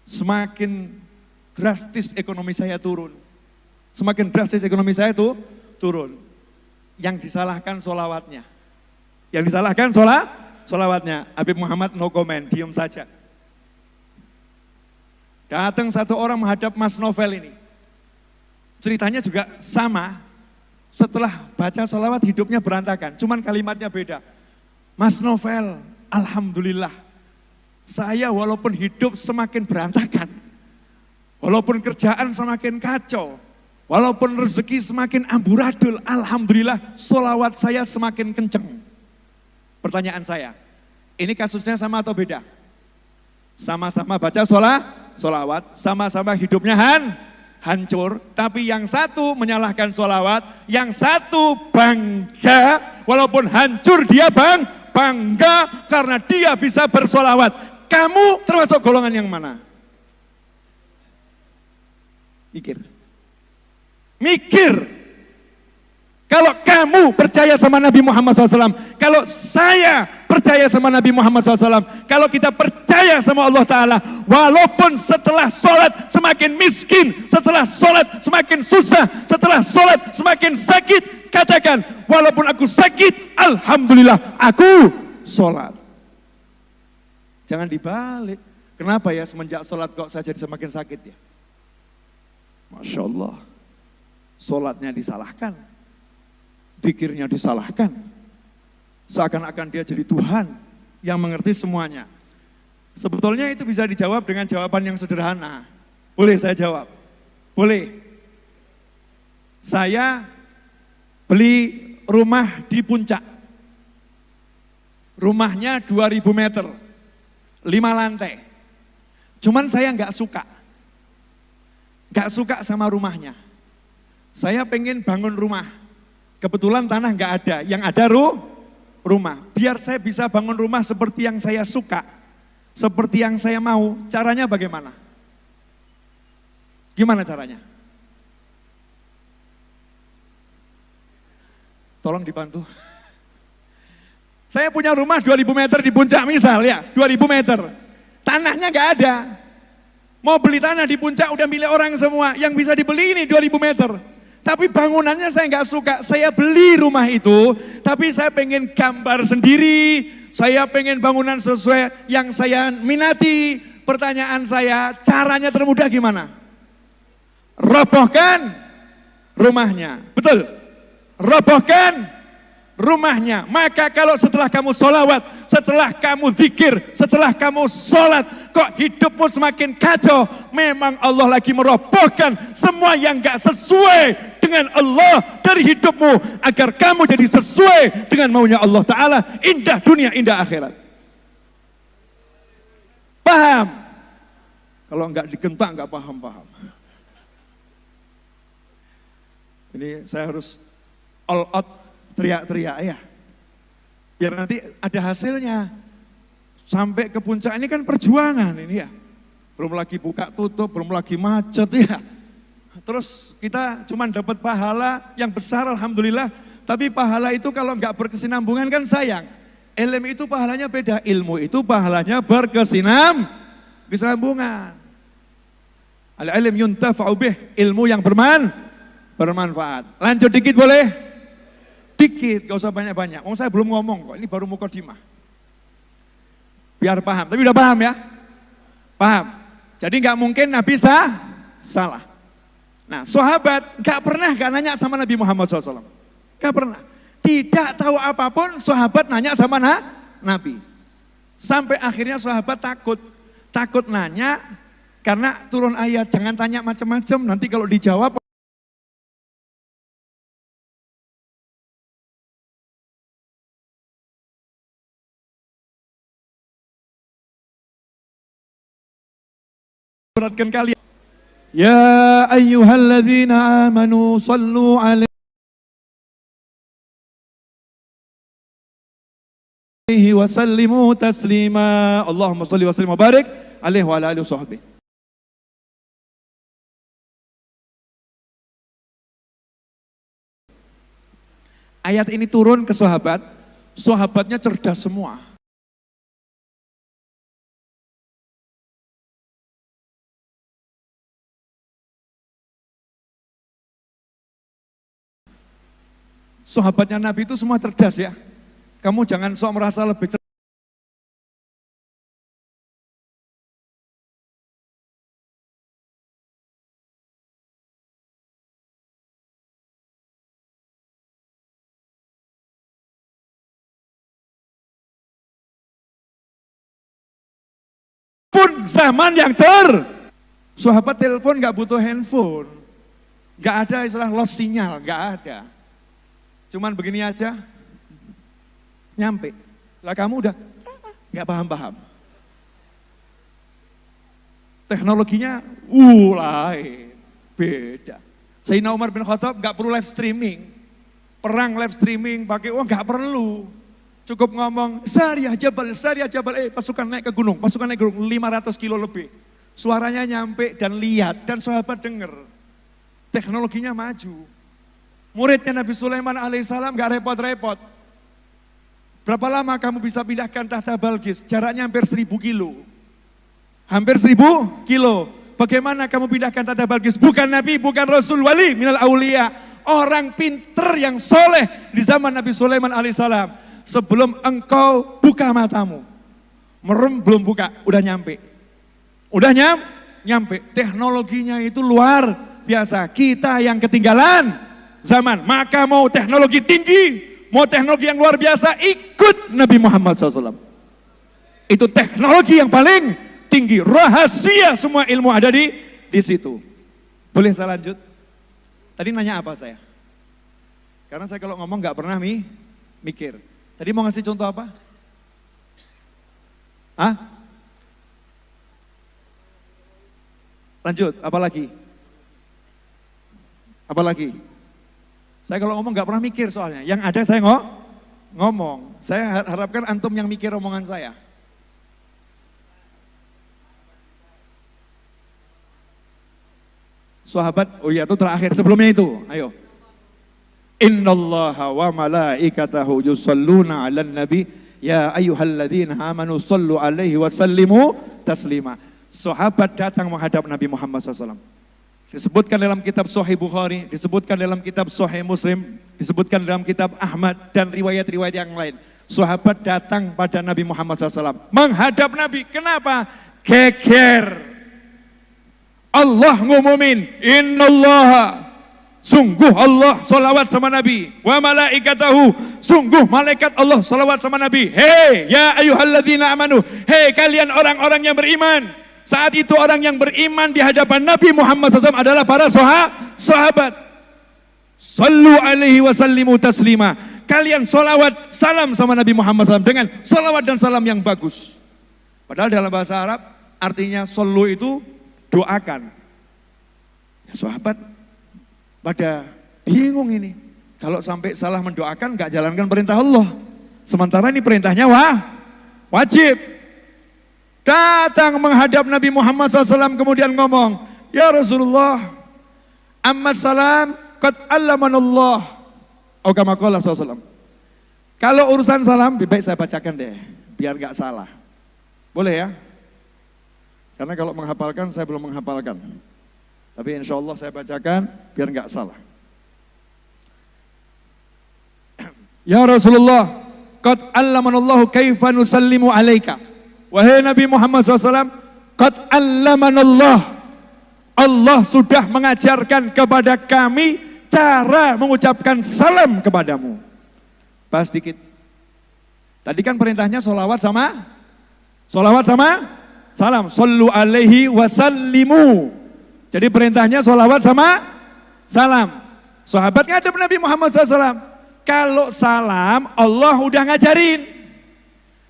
Semakin drastis ekonomi saya turun. Semakin drastis ekonomi saya itu turun. Yang disalahkan sholawatnya. Yang disalahkan sholawatnya. Habib Muhammad no comment, diam saja. Datang satu orang menghadap Mas Novel ini. Ceritanya juga sama. Setelah baca sholawat hidupnya berantakan. Cuman kalimatnya beda. Mas Novel, alhamdulillah. Saya walaupun hidup semakin berantakan. Walaupun kerjaan semakin kacau. Walaupun rezeki semakin amburadul, alhamdulillah sholawat saya semakin kenceng. Pertanyaan saya, ini kasusnya sama atau beda? Sama-sama baca sholawat, sama-sama hidupnya hancur, tapi yang satu menyalahkan sholawat, yang satu bangga, walaupun hancur dia bangga karena dia bisa bersholawat. Kamu termasuk golongan yang mana? Mikir. Kalau kamu percaya sama Nabi Muhammad SAW, kalau saya percaya sama Nabi Muhammad SAW, kalau kita percaya sama Allah Ta'ala, walaupun setelah sholat semakin miskin, setelah sholat semakin susah, setelah sholat semakin sakit, katakan, walaupun aku sakit, alhamdulillah aku sholat. Jangan dibalik. Kenapa ya semenjak sholat kok saya jadi semakin sakit ya? Masya Allah. Sholatnya disalahkan, zikirnya disalahkan, seakan-akan dia jadi Tuhan yang mengerti semuanya. Sebetulnya itu bisa dijawab dengan jawaban yang sederhana. Boleh saya jawab? Boleh. Saya beli rumah di puncak. Rumahnya 2000 meter, 5 lantai. Cuman saya nggak suka sama rumahnya. Saya pengen bangun rumah, kebetulan tanah nggak ada, yang ada rumah. Biar saya bisa bangun rumah seperti yang saya suka, seperti yang saya mau, caranya bagaimana? Gimana caranya? Tolong dibantu. Saya punya rumah 2000 meter di puncak misal ya, 2000 meter. Tanahnya nggak ada. Mau beli tanah di puncak udah milik orang semua, yang bisa dibeli ini 2000 meter. Tapi bangunannya saya nggak suka, saya beli rumah itu, tapi saya pengen gambar sendiri, saya pengen bangunan sesuai yang saya minati. Pertanyaan saya, caranya termudah gimana? Robohkan rumahnya, betul? Robohkan rumahnya. Maka kalau setelah kamu sholawat, setelah kamu zikir, setelah kamu sholat, kok hidupmu semakin kacau, memang Allah lagi merobohkan semua yang gak sesuai dengan Allah dari hidupmu, agar kamu jadi sesuai dengan maunya Allah Ta'ala, indah dunia, indah akhirat. Paham? Kalau enggak digentak enggak paham-paham. Ini saya harus all out, teriak-teriak ya. Biar nanti ada hasilnya. Sampai ke puncak ini kan perjuangan ini ya. belum lagi buka tutup, belum lagi macet ya. Terus kita cuma dapat pahala yang besar alhamdulillah, tapi pahala itu kalau nggak berkesinambungan kan sayang. Ilmu itu pahalanya beda, ilmu itu pahalanya berkesinambungan. Al-ilm yuntafa'u bih, ilmu yang bermanfaat. Lanjut dikit boleh? Dikit, gak usah banyak-banyak. Saya belum ngomong kok, ini baru mukadimah. Biar paham, tapi udah paham ya? Paham. Jadi nggak mungkin Nabi salah. Nah, sahabat gak pernah gak nanya sama Nabi Muhammad SAW. Gak pernah. Tidak tahu apapun, sahabat nanya sama Nabi. Sampai akhirnya sahabat takut nanya, karena turun ayat, jangan tanya macam-macam, nanti kalau dijawab, beratkan kalian. Ya ayyuhalladzina amanu sallu alaihi wa sallimu taslima. Allahumma salli wa sallim wa barik alaihi wa ala alihi wa sahbihi. Ayat ini turun ke sahabat, sahabatnya cerdas semua. Sahabatnya Nabi itu semua cerdas ya. Kamu jangan sok merasa lebih cerdas. Pun zaman yang sahabat telepon gak butuh handphone. Gak ada istilah lost sinyal, gak ada. Cuman begini aja, nyampe. Lah kamu udah nggak paham-paham. Teknologinya, lain, beda. Sayyidina Umar bin Khattab nggak perlu live streaming. Perang live streaming pakai uang nggak perlu. Cukup ngomong, Sariyah Jabal, pasukan naik ke gunung, 500 kilo lebih. Suaranya nyampe dan lihat, dan sahabat dengar. Teknologinya maju. Muridnya Nabi Sulaiman alaihissalam gak repot-repot. Berapa lama kamu bisa pindahkan tahta Balkis? Jaraknya hampir 1000 kilo. Hampir 1000 kilo. Bagaimana kamu pindahkan tahta Balkis? Bukan Nabi, bukan Rasul, wali minal aulia. Orang pinter yang soleh di zaman Nabi Sulaiman alaihissalam. Sebelum engkau buka matamu. Merem belum buka, udah nyampe. Udah nyampe. Teknologinya itu luar biasa. Kita yang ketinggalan zaman, maka mau teknologi tinggi, mau teknologi yang luar biasa, ikut Nabi Muhammad SAW. Itu teknologi yang paling tinggi, rahasia semua ilmu ada di situ. Boleh saya lanjut? Tadi nanya apa saya? Karena saya kalau ngomong nggak pernah mikir. Tadi mau ngasih contoh apa? Lanjut, apa lagi? Apa lagi? Saya kalau ngomong nggak pernah mikir soalnya. Yang ada saya ngomong. Saya harapkan antum yang mikir omongan saya. Sahabat, oh iya itu terakhir. Sebelumnya itu, ayo. Innallaha wa malaikatahu yusalluna 'alan nabi ya ayyuhalladzina amanu sallu alaihi wa sallimu taslima. Sahabat datang menghadap Nabi Muhammad SAW. Disebutkan dalam kitab Sahih Bukhari, disebutkan dalam kitab Sahih Muslim, disebutkan dalam kitab Ahmad dan riwayat-riwayat yang lain. Sahabat datang pada Nabi Muhammad SAW, menghadap Nabi. Kenapa? Geger. Allah ngumumin, innallaha, sungguh Allah salawat sama Nabi, wa malaikatahu, sungguh malaikat Allah salawat sama Nabi. Hei ya ayyuhalladzina amanu, hei kalian orang-orang yang beriman. Saat itu orang yang beriman di hadapan Nabi Muhammad SAW adalah para sahabat. Sallu alaihi wa sallimu taslima. Kalian solawat salam sama Nabi Muhammad SAW dengan solawat dan salam yang bagus. Padahal dalam bahasa Arab artinya sallu itu doakan. Ya, sahabat pada bingung ini. Kalau sampai salah mendoakan gak jalankan perintah Allah. Sementara ini perintahnya wajib. datang menghadap Nabi Muhammad SAW kemudian ngomong, ya Rasulullah, amma salam qad allamanallah. Oh kama qala SAW. Kalau urusan salam, lebih baik saya bacakan deh, biar gak salah. Boleh ya? Karena kalau menghafalkan, saya belum menghafalkan. Tapi insya Allah saya bacakan, biar gak salah. Ya Rasulullah, qad allamanallahu kaifa nusallimu alaika. Wahai Nabi Muhammad SAW, qad allamanallah. Allah sudah mengajarkan kepada kami cara mengucapkan salam kepadamu. Bahas dikit. Tadi kan perintahnya sholawat sama salam. Sallu alaihi wasallimu. Jadi perintahnya sholawat sama salam. Sahabat ngadep Nabi Muhammad SAW. Kalau salam Allah udah ngajarin.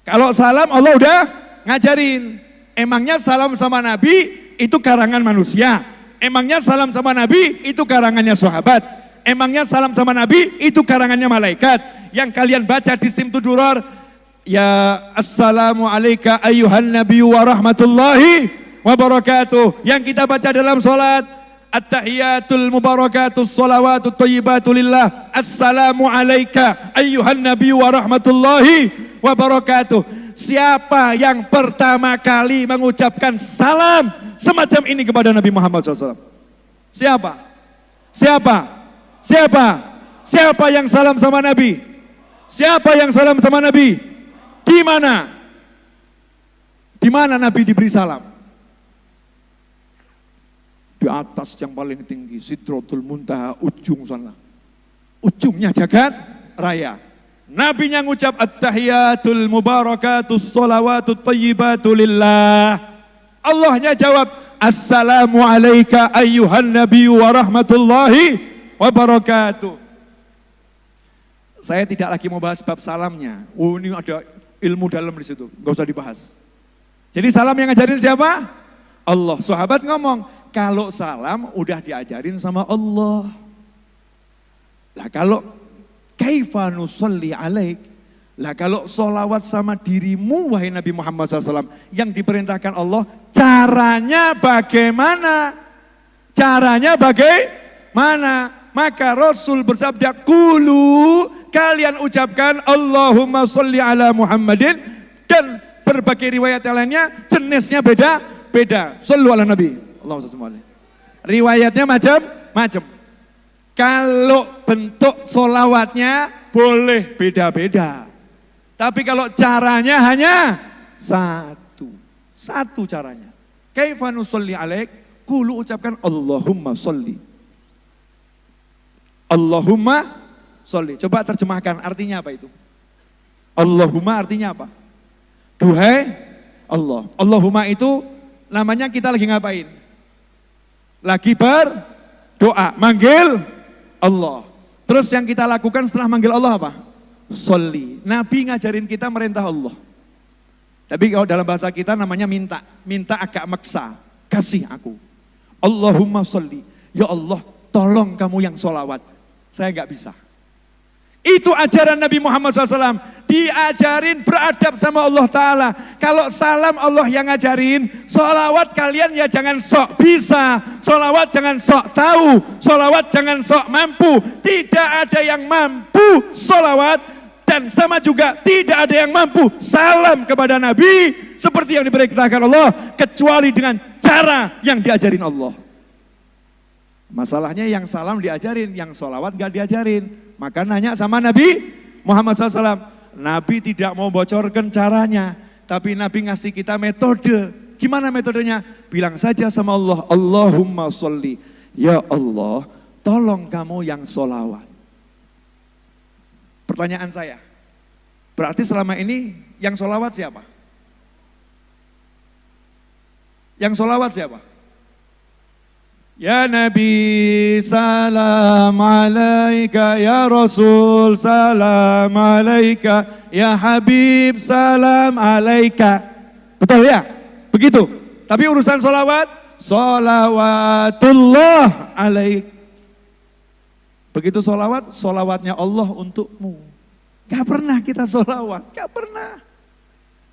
Kalau salam Allah udah ngajarin. Emangnya salam sama Nabi itu karangan manusia. Emangnya salam sama Nabi itu karangannya sahabat. Emangnya salam sama Nabi itu karangannya malaikat. Yang kalian baca di Simtud Duror, ya assalamu alayka ayyuhan nabiyyu wa rahmatullahi wa barakatuh. Yang kita baca dalam sholat, at-tahiyatul mubarakatus sholawatut thayyibatu lillah. Assalamu alayka ayyuhan nabiyyu wa rahmatullahi wa barakatuh. Siapa yang pertama kali mengucapkan salam semacam ini kepada Nabi Muhammad SAW? Siapa? Siapa yang salam sama Nabi? Siapa yang salam sama Nabi? Di mana? Di mana Nabi diberi salam? Di atas yang paling tinggi, Sidratul Muntaha, ujung sana. Ujungnya jagat raya. Nabi yang ngucap at-tahiyatul mubarakatus sholawatut thayyibatu lillah. Allahnya jawab, assalamu alayka ayyuhan nabiyyu wa rahmatullahi wa barakatuh. Saya tidak lagi mau bahas bab salamnya. Oh ini ada ilmu dalam di situ, nggak usah dibahas. Jadi salam yang ngajarin siapa? Allah. Sahabat ngomong, kalau salam udah diajarin sama Allah. Lah kalau kaifa nusalli alaik? Lah kalau sholawat sama dirimu wahai Nabi Muhammad SAW yang diperintahkan Allah, caranya bagaimana? Caranya bagaimana? Maka Rasul bersabda, qulu, kalian ucapkan Allahumma sholli ala Muhammadin, dan berbagai riwayat lainnya jenisnya beda-beda. Shollu ala Nabi. Allahumma sholli. Riwayatnya macam-macam. Kalau bentuk sholawatnya boleh beda-beda. Tapi kalau caranya hanya satu caranya. Kaifa nusolli alaik? Qulu, ucapkan Allahumma sholli. Allahumma sholli. Coba terjemahkan artinya apa itu? Allahumma artinya apa? Duhai Allah. Allahumma itu namanya kita lagi ngapain? Lagi berdoa, manggil Allah. Terus yang kita lakukan setelah manggil Allah apa? Sholli. Nabi ngajarin kita merintah Allah. Tapi kalau dalam bahasa kita namanya minta. Minta agak maksa. Kasih aku. Allahumma sholli. Ya Allah, tolong kamu yang sholawat. Saya nggak bisa. Itu ajaran Nabi Muhammad SAW. Diajarin beradab sama Allah Ta'ala. Kalau salam Allah yang ngajarin, sholawat kalian ya jangan sok bisa. Sholawat jangan sok tahu. Sholawat jangan sok mampu. Tidak ada yang mampu sholawat. Dan sama juga tidak ada yang mampu salam kepada Nabi. Seperti yang diperintahkan Allah. Kecuali dengan cara yang diajarin Allah. Masalahnya yang salam diajarin, yang sholawat gak diajarin. Maka nanya sama Nabi Muhammad SAW. Nabi tidak mau bocorkan caranya. Tapi Nabi ngasih kita metode. Gimana metodenya? Bilang saja sama Allah, Allahumma sholli. Ya Allah, tolong kamu yang sholawat. Pertanyaan saya, berarti selama ini yang sholawat siapa? Yang sholawat siapa? Ya Nabi salam alaika, ya Rasul salam alaika, ya Habib salam alaika. Betul ya? Begitu. Tapi urusan sholawat, sholawatullah alaik. Begitu sholawat, sholawatnya Allah untukmu. Gak pernah kita sholawat, gak pernah.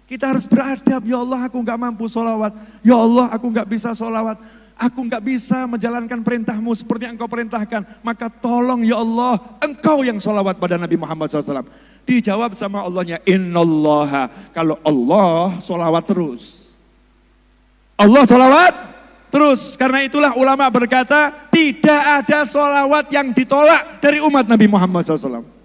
Kita harus beradab, ya Allah aku nggak mampu sholawat, ya Allah aku nggak bisa sholawat, aku nggak bisa menjalankan perintahmu seperti yang engkau perintahkan, maka tolong ya Allah, engkau yang sholawat pada Nabi Muhammad SAW. Dijawab sama Allahnya, innallaha, kalau Allah sholawat terus. Allah sholawat terus, karena itulah ulama berkata, tidak ada sholawat yang ditolak dari umat Nabi Muhammad SAW.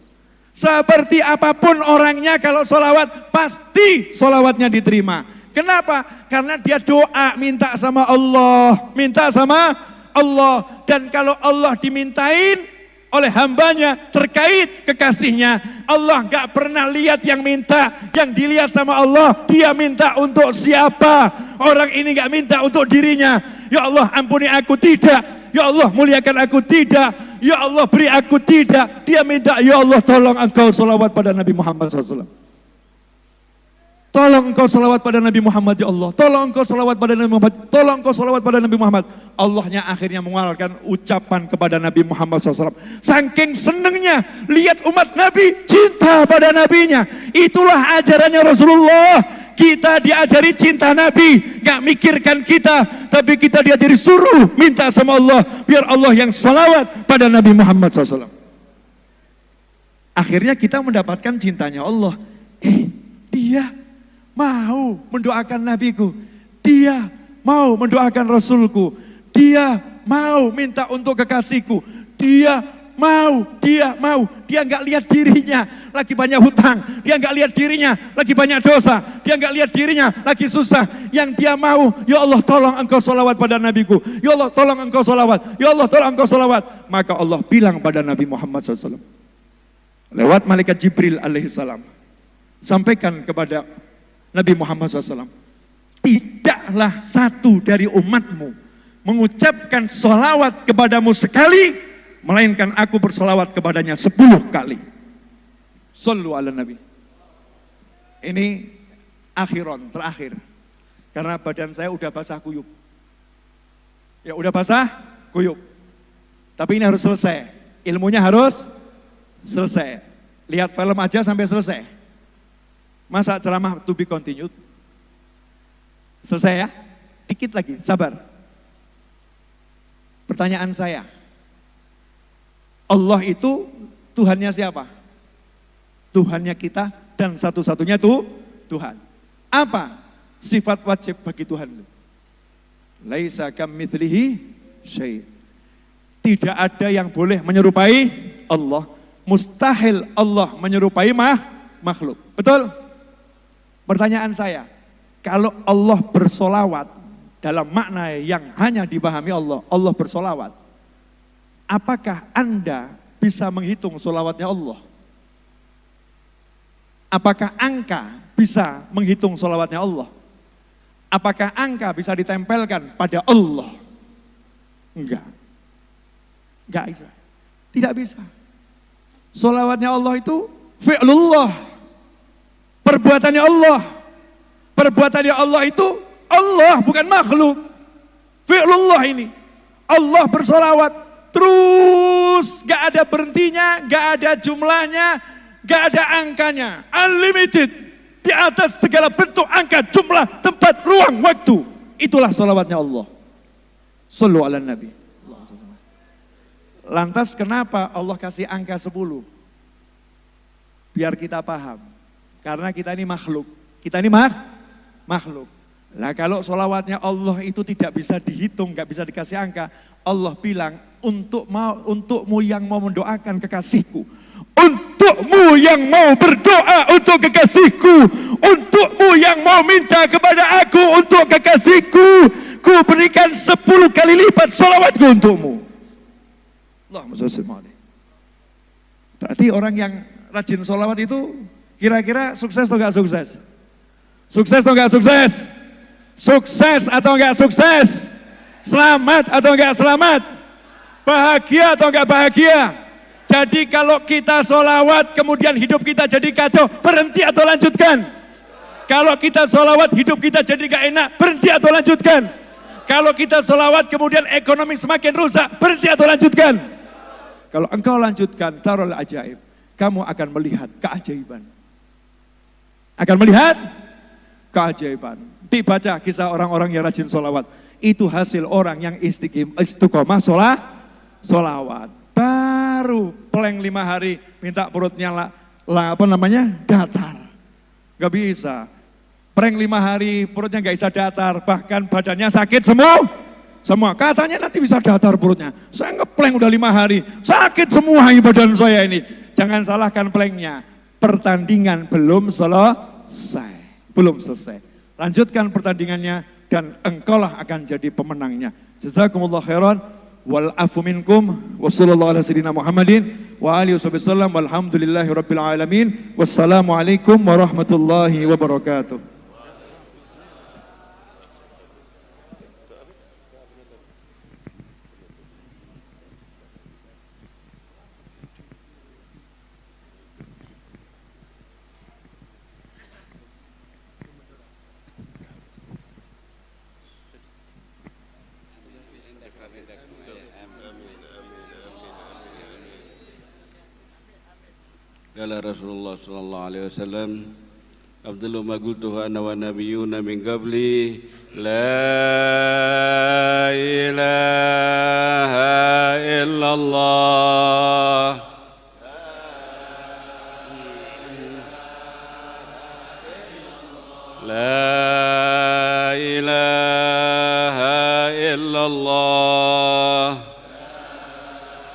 Seperti apapun orangnya, kalau sholawat pasti sholawatnya diterima. Kenapa? Karena dia doa, minta sama Allah, minta sama Allah. Dan kalau Allah dimintain oleh hambanya terkait kekasihnya, Allah gak pernah lihat yang minta, yang dilihat sama Allah, dia minta untuk siapa. Orang ini gak minta untuk dirinya, ya Allah ampuni aku, tidak. Ya Allah muliakan aku, tidak. Ya Allah beri aku, tidak. Dia minta, ya Allah tolong engkau sholawat pada Nabi Muhammad SAW. Tolong engkau sholawat pada Nabi Muhammad, ya Allah. Tolong engkau sholawat pada Nabi Muhammad. Tolong engkau sholawat pada Nabi Muhammad. Allahnya akhirnya mengeluarkan ucapan kepada Nabi Muhammad SAW. Saking senengnya lihat umat Nabi cinta pada Nabinya. Itulah ajarannya Rasulullah. Kita diajari cinta Nabi, gak mikirkan kita, tapi kita diajari suruh minta sama Allah, biar Allah yang salawat pada Nabi Muhammad SAW. Akhirnya kita mendapatkan cintanya Allah. Dia mau mendoakan Nabiku, dia mau mendoakan Rasulku, dia mau minta untuk kekasihku, dia mau, dia nggak lihat dirinya lagi banyak hutang, dia nggak lihat dirinya lagi banyak dosa, dia nggak lihat dirinya lagi susah. Yang dia mau, ya Allah tolong engkau sholawat pada nabiku, ya Allah tolong engkau sholawat, ya Allah tolong engkau sholawat. Maka Allah bilang pada Nabi Muhammad SAW lewat malaikat Jibril alaihissalam, sampaikan kepada Nabi Muhammad SAW, tidaklah satu dari umatmu mengucapkan sholawat kepadamu sekali, melainkan aku bersolawat kepadanya 10 kali. Sallu ala Nabi. Ini akhiron, terakhir. Karena badan saya udah basah kuyup. Ya udah basah kuyup. Tapi ini harus selesai. Ilmunya harus selesai. Lihat film aja sampai selesai. Masa ceramah to be continued? Selesai ya? Dikit lagi, sabar. Pertanyaan saya, Allah itu Tuhannya siapa? Tuhannya kita dan satu-satunya Tuhan. Apa sifat wajib bagi Tuhan? Laisa kamitslihi syai'. Tidak ada yang boleh menyerupai Allah. Mustahil Allah menyerupai makhluk. Betul? Pertanyaan saya, kalau Allah bersolawat dalam makna yang hanya dipahami Allah, Allah bersolawat, apakah Anda bisa menghitung sholawatnya Allah? Apakah angka bisa menghitung sholawatnya Allah? Apakah angka bisa ditempelkan pada Allah? Enggak. Enggak bisa. Tidak bisa. Sholawatnya Allah itu fi'lullah. Perbuatannya Allah. Perbuatannya Allah itu Allah, bukan makhluk. Fi'lullah ini. Allah bersolawat terus, gak ada berhentinya, gak ada jumlahnya, gak ada angkanya, unlimited, di atas segala bentuk angka, jumlah, tempat, ruang, waktu. Itulah sholawatnya Allah. Sallu ala Nabi. Lantas kenapa Allah kasih angka 10? Biar kita paham. Karena kita ini makhluk. Kita ini makhluk. Lah kalau sholawatnya Allah itu tidak bisa dihitung, gak bisa dikasih angka. Allah bilang, untukmu yang mau mendoakan kekasihku, untukmu yang mau berdoa untuk kekasihku, untukmu yang mau minta kepada aku untuk kekasihku, ku berikan 10 kali lipat sholawatku untukmu. Allahumma sholli alaihi. Berarti orang yang rajin sholawat itu kira-kira sukses atau enggak sukses? Sukses atau enggak sukses? Sukses atau enggak sukses? Selamat atau enggak selamat? Bahagia atau enggak bahagia? Jadi kalau kita sholawat kemudian hidup kita jadi kacau, berhenti atau lanjutkan? Kalau kita sholawat hidup kita jadi gak enak, berhenti atau lanjutkan? Kalau kita sholawat kemudian ekonomi semakin rusak, berhenti atau lanjutkan? Kalau engkau lanjutkan, tarul ajaib, kamu akan melihat keajaiban. Akan melihat keajaiban. Dibaca kisah orang-orang yang rajin sholawat. Itu hasil orang yang istiqomah sholawat. Baru peleng 5 hari minta perutnya datar. Gak bisa. Prank 5 hari perutnya gak bisa datar, bahkan badannya sakit semua. Katanya nanti bisa datar perutnya. Saya ngeplank udah 5 hari, sakit semua badan saya ini. Jangan salahkan planknya. Pertandingan belum selesai. Lanjutkan pertandingannya dan engkaulah akan jadi pemenangnya. Jazakumullah khairan. Wal afu minkum wa sallallahu ala sayyidina Muhammadin wa alihi wasallam walhamdulillahi rabbil alamin. Wassalamualaikum warahmatullahi wabarakatuh. Kala Rasulullah sallallahu alaihi wasallam, Abdullah ma qultuhu ana wa nabiyyuna min qabli, la ilaha illallah. La ilaha illallah.